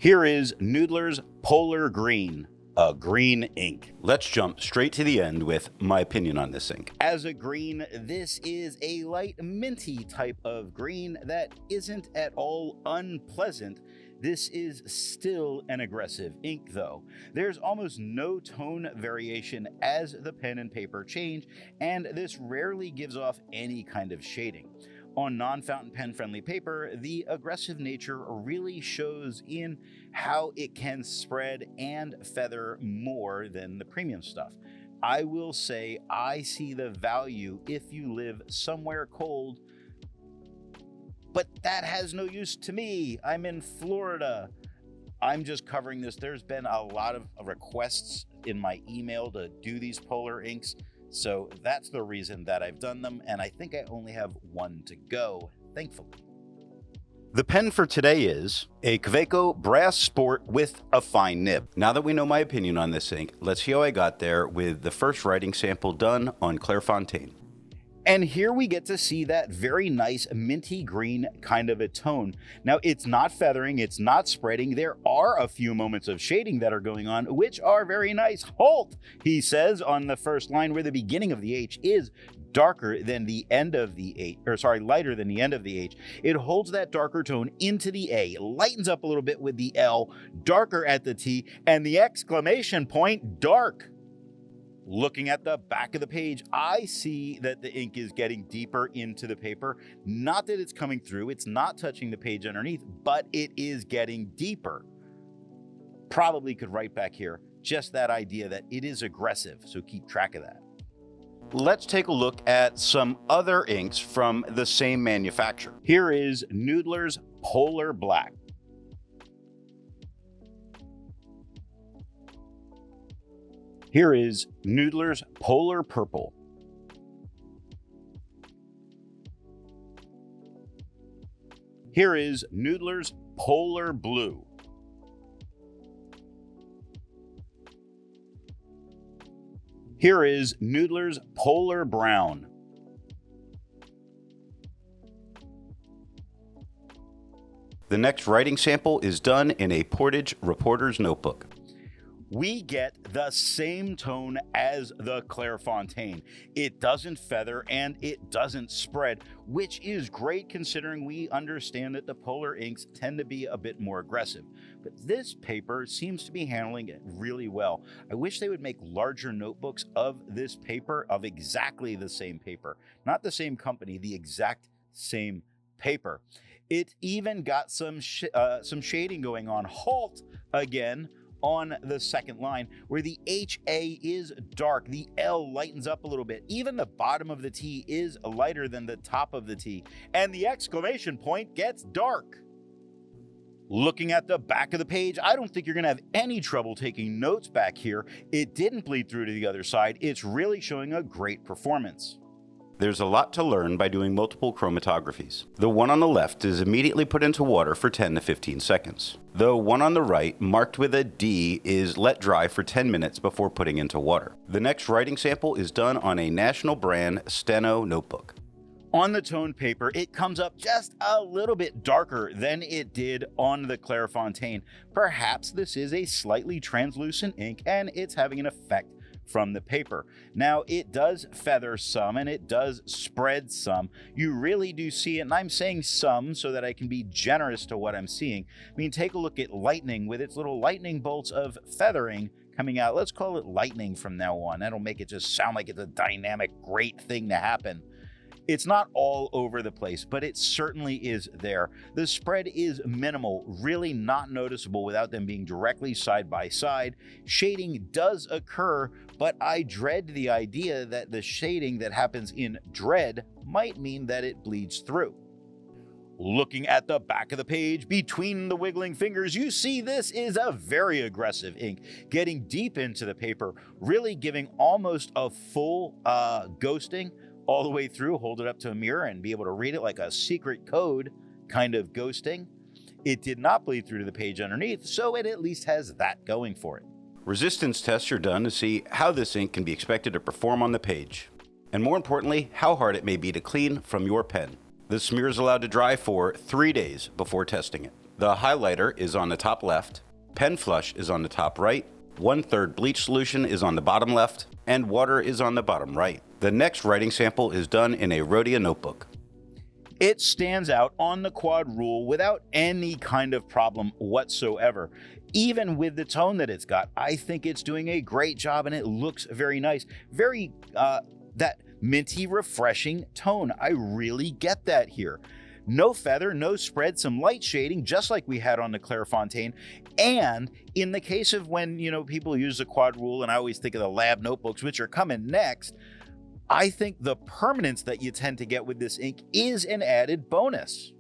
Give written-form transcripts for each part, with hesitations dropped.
Here is Noodler's Polar Green, a green ink. Let's jump straight to the end with my opinion on this ink. As a green, this is a light minty type of green that isn't at all unpleasant. This is still an aggressive ink though. There's almost no tone variation as the pen and paper change, and this rarely gives off any kind of shading. On non-fountain pen friendly paper, the aggressive nature really shows in how it can spread and feather more than the premium stuff. I will say I see the value if you live somewhere cold, but that has no use to me. I'm in Florida. I'm just covering this. There's been a lot of requests in my email to do these polar inks. So that's the reason that I've done them, and I think I only have one to go, thankfully. The pen for today is a Kaweco Brass Sport with a fine nib. Now that we know my opinion on this ink, let's see how I got there with the first writing sample done on Clairfontaine. And here we get to see that very nice minty green kind of a tone. Now it's not feathering, it's not spreading. There are a few moments of shading that are going on, which are very nice. Halt, he says on the first line, where the beginning of the H is darker than the end of the H, lighter than the end of the H. It holds that darker tone into the A, lightens up a little bit with the L, darker at the T, and the exclamation point, dark. Looking at the back of the page, I see that the ink is getting deeper into the paper. Not that it's coming through, it's not touching the page underneath, but it is getting deeper. Probably could write back here, just that idea that it is aggressive, so keep track of that. Let's take a look at some other inks from the same manufacturer. Here is Noodler's Polar Black. Here is Noodler's Polar Purple. Here is Noodler's Polar Blue. Here is Noodler's Polar Brown. The next writing sample is done in a Portage reporter's notebook. We get the same tone as the Clairfontaine. It doesn't feather and it doesn't spread, which is great considering we understand that the polar inks tend to be a bit more aggressive. But this paper seems to be handling it really well. I wish they would make larger notebooks of this paper, of exactly the same paper. Not the same company, the exact same paper. It even got some shading going on. Halt again on the second line, where the HA is dark, the L lightens up a little bit, even the bottom of the T is lighter than the top of the T, and the exclamation point gets dark. Looking at the back of the page, I don't think you're gonna have any trouble taking notes back here. It didn't bleed through to the other side. It's really showing a great performance. There's a lot to learn by doing multiple chromatographies. The one on the left is immediately put into water for 10 to 15 seconds. The one on the right, marked with a D, is let dry for 10 minutes before putting into water. The next writing sample is done on a national brand Steno notebook. On the tone paper, it comes up just a little bit darker than it did on the Clairfontaine. Perhaps this is a slightly translucent ink and it's having an effect from the paper. Now it does feather some and it does spread some. You really do see it, and I'm saying some so that I can be generous to what I'm seeing. I mean, take a look at lightning with its little lightning bolts of feathering coming out. Let's call it lightning from now on. That'll make it just sound like it's a dynamic, great thing to happen. It's not all over the place, but it certainly is there. The spread is minimal, really not noticeable without them being directly side by side. Shading does occur, but I dread the idea that the shading that happens in dread might mean that it bleeds through. Looking at the back of the page, between the wiggling fingers, you see this is a very aggressive ink, getting deep into the paper, really giving almost a full ghosting all the way through. Hold it up to a mirror and be able to read it like a secret code kind of ghosting. It did not bleed through to the page underneath, so it at least has that going for it. Resistance tests are done to see how this ink can be expected to perform on the page, and more importantly, how hard it may be to clean from your pen. The smear is allowed to dry for 3 days before testing it. The highlighter is on the top left, pen flush is on the top right, 1/3 bleach solution is on the bottom left, and water is on the bottom right. The next writing sample is done in a Rhodia notebook. It stands out on the quad rule without any kind of problem whatsoever. Even with the tone that it's got, I think it's doing a great job and it looks very nice. Very, that minty, refreshing tone. I really get that here. No feather, no spread, some light shading, just like we had on the Clairfontaine. And in the case of when, people use the quad rule, and I always think of the lab notebooks, which are coming next, I think the permanence that you tend to get with this ink is an added bonus.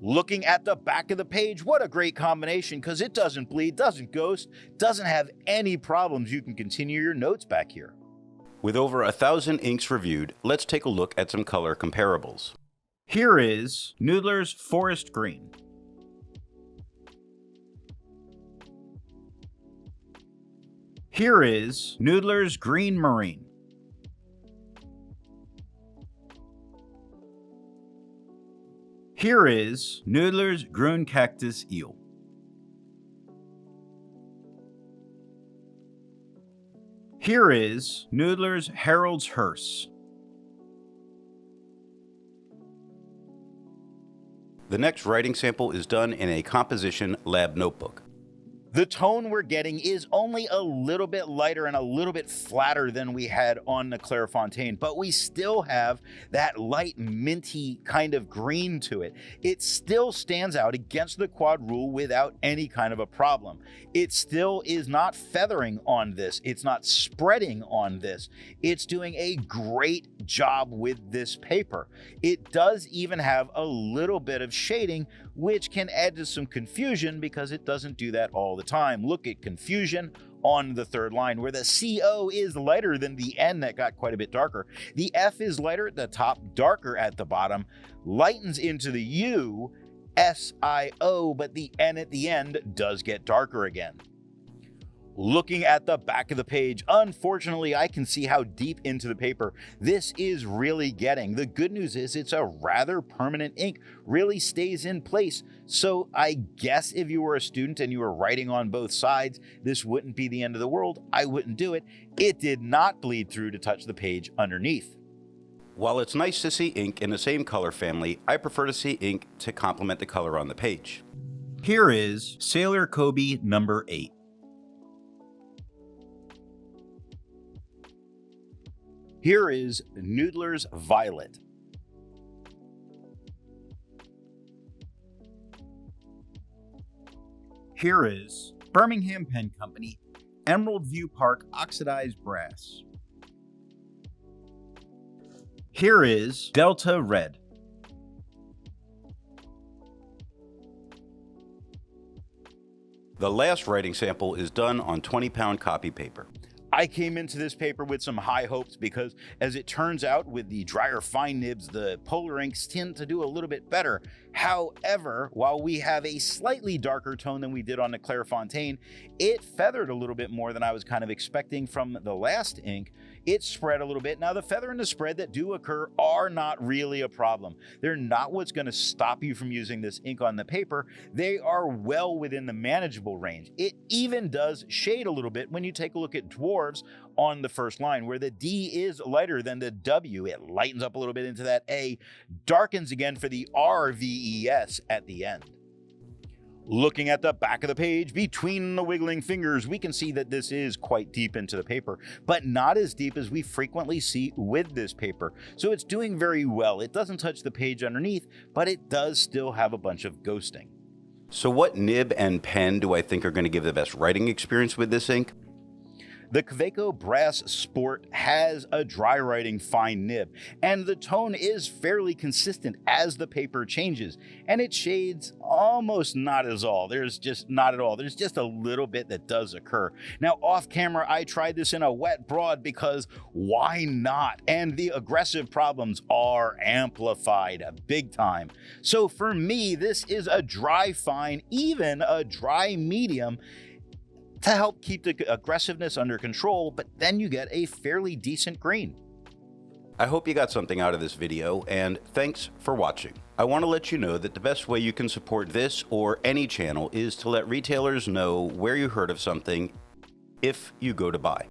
Looking at the back of the page, what a great combination, because it doesn't bleed, doesn't ghost, doesn't have any problems. You can continue your notes back here. With over 1,000 inks reviewed, let's take a look at some color comparables. Here is Noodler's Forest Green. Here is Noodler's Green Marine. Here is Noodler's Grün Cactus Eel. Here is Noodler's Harold's Hearse. The next writing sample is done in a composition lab notebook. The tone we're getting is only a little bit lighter and a little bit flatter than we had on the Clairfontaine, but we still have that light minty kind of green to it. It still stands out against the quad rule without any kind of a problem. It still is not feathering on this. It's not spreading on this. It's doing a great job with this paper. It does even have a little bit of shading, which can add to some confusion because it doesn't do that all the time. Look at confusion on the third line where the CO is lighter than the N that got quite a bit darker. The F is lighter at the top, darker at the bottom, lightens into the U, SIO, but the N at the end does get darker again. Looking at the back of the page, unfortunately, I can see how deep into the paper this is really getting. The good news is it's a rather permanent ink, really stays in place. So I guess if you were a student and you were writing on both sides, this wouldn't be the end of the world. I wouldn't do it. It did not bleed through to touch the page underneath. While it's nice to see ink in the same color family, I prefer to see ink to complement the color on the page. Here is Sailor Kobe number 8. Here is Noodler's Violet. Here is Birmingham Pen Company Emerald View Park Oxidized Brass. Here is Delta Red. The last writing sample is done on 20-pound copy paper. I came into this paper with some high hopes because, as it turns out, with the drier fine nibs, the polar inks tend to do a little bit better. However, while we have a slightly darker tone than we did on the Clairfontaine, it feathered a little bit more than I was kind of expecting from the last ink. It spread a little bit. Now, the feather and the spread that do occur are not really a problem. They're not what's going to stop you from using this ink on the paper. They are well within the manageable range. It even does shade a little bit when you take a look at dwarves on the first line, where the D is lighter than the W. It lightens up a little bit into that A, darkens again for the RVES at the end. Looking at the back of the page, between the wiggling fingers, we can see that this is quite deep into the paper, but not as deep as we frequently see with this paper. So it's doing very well. It doesn't touch the page underneath, but it does still have a bunch of ghosting. So what nib and pen do I think are going to give the best writing experience with this ink? The Kaweco Brass Sport has a dry writing fine nib, and the tone is fairly consistent as the paper changes, and it shades almost not at all. There's just not at all. There's just a little bit that does occur. Now, off camera, I tried this in a wet broad because why not? And the aggressive problems are amplified big time. So for me, this is a dry fine, even a dry medium, to help keep the aggressiveness under control, but then you get a fairly decent green. I hope you got something out of this video, and thanks for watching. I want to let you know that the best way you can support this or any channel is to let retailers know where you heard of something if you go to buy.